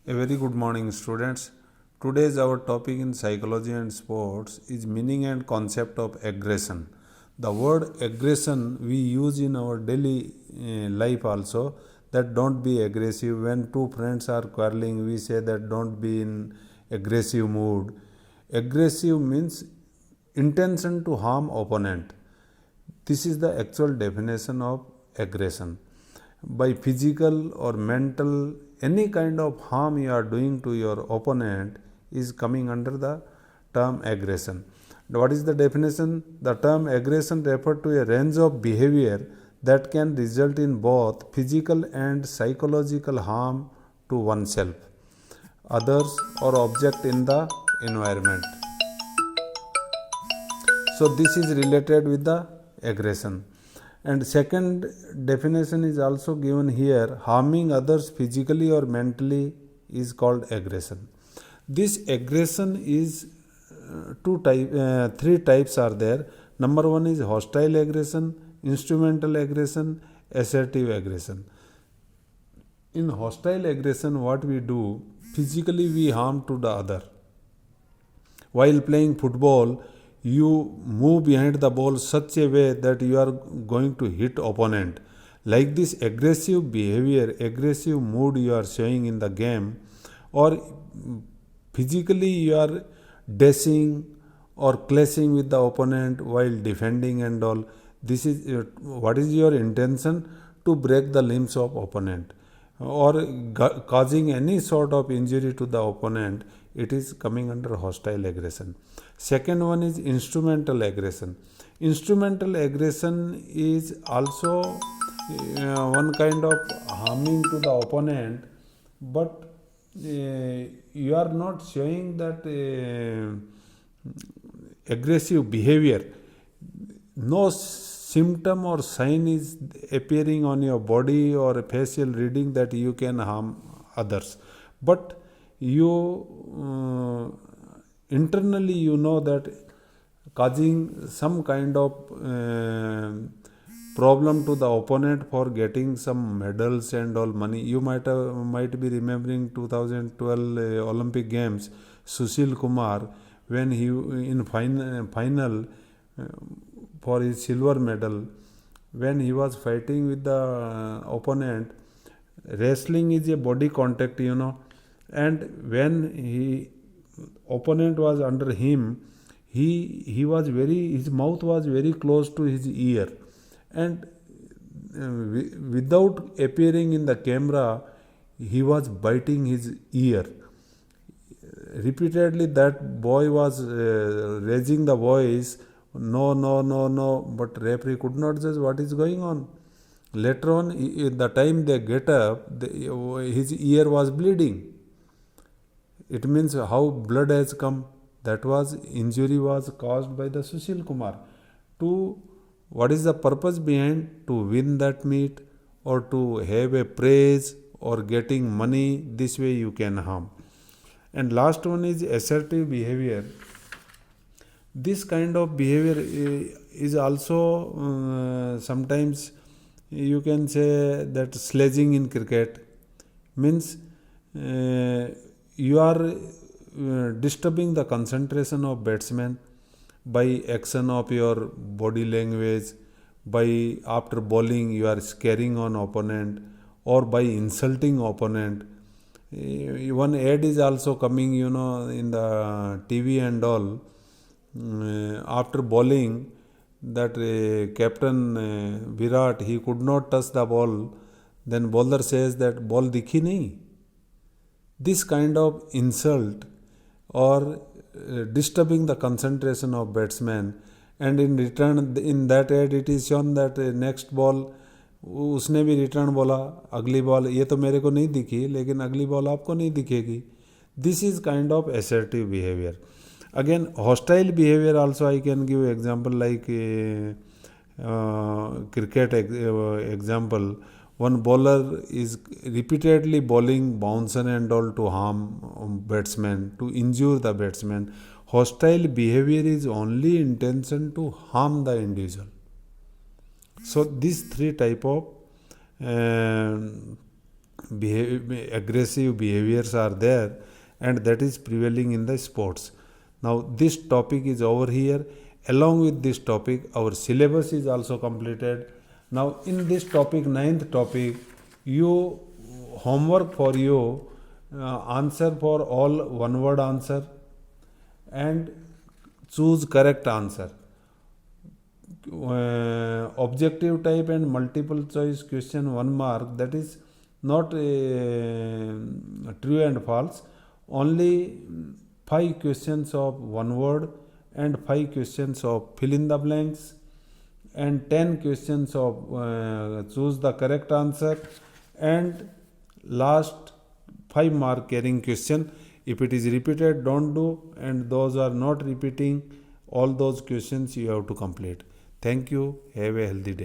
A very good morning, students. Today's our topic in psychology and sports is meaning and concept of aggression. The word aggression we use in our daily life also, that don't be aggressive. When two friends are quarreling, we say that don't be in aggressive mood. Aggressive means intention to harm opponent. This is the actual definition of aggression. By physical or mental, any kind of harm you are doing to your opponent is coming under the term aggression. What is the definition? The term aggression refers to a range of behavior that can result in both physical and psychological harm to oneself, others, or object in the environment. So this is related with the aggression. And second definition is also given here: harming others physically or mentally is called aggression. This aggression is three types are there. Number one is hostile aggression, instrumental aggression, assertive aggression. In hostile aggression, what we do, physically we harm to the other. While playing football, you move behind the ball such a way that you are going to hit opponent. Like this aggressive behavior, aggressive mood you are showing in the game, or physically you are dashing or clashing with the opponent while defending and all. This is what is your intention? To break the limbs of opponent or causing any sort of injury to the opponent. It is coming under hostile aggression. Second one is instrumental aggression. Instrumental aggression is also one kind of harming to the opponent, but you are not showing that aggressive behavior. No symptom or sign is appearing on your body or a facial reading that you can harm others, but you internally you know that causing some kind of problem to the opponent for getting some medals and all money. You might be remembering 2012 Olympic Games, Sushil Kumar, when he in final for his silver medal, when he was fighting with the opponent. Wrestling is a body contact, and when he opponent was under him, he was his mouth was very close to his ear, and without appearing in the camera, he was biting his ear repeatedly. That boy was raising the voice, no, no, no, no, but referee could not judge what is going on. Later on, the time they get up, his ear was bleeding. It means how blood has come. That was injury was caused by the Sushil Kumar. To what is the purpose behind? To win that meet or to have a praise or getting money. This way you can harm. And last one is assertive behavior. This kind of behavior is also sometimes you can say that sledging in cricket means you are disturbing the concentration of batsman by action of your body language, by after bowling you are scaring on opponent, or by insulting opponent. One ad is also coming, in the TV and all. After bowling, that captain Virat, he could not touch the ball. Then bowler says that ball dikhi nahi. This kind of insult or disturbing the concentration of batsman, and in return in that ad it is shown that next ball उसने भी return बोला, अगली ball ये तो मेरे को नहीं दिखी लेकिन अगली बॉल आपको नहीं दिखेगी. This is kind of assertive behavior. Again, hostile behavior also I can give example like cricket example. One bowler is repeatedly bowling bouncer and all to harm batsman, to injure the batsman. Hostile behavior is only intention to harm the individual. So these three type of aggressive behaviors are there, and that is prevailing in the sports. Now this topic is over here. Along with this topic, our syllabus is also completed. Now in this topic, ninth topic, you homework for you, answer for all one word answer and choose correct answer. Objective type and multiple choice question 1 mark, that is not true and false. Only 5 questions of one word and 5 questions of fill in the blanks and 10 questions of choose the correct answer, and last 5 mark carrying question. If it is repeated, don't do, and those are not repeating, all those questions you have to complete. Thank you. Have a healthy day.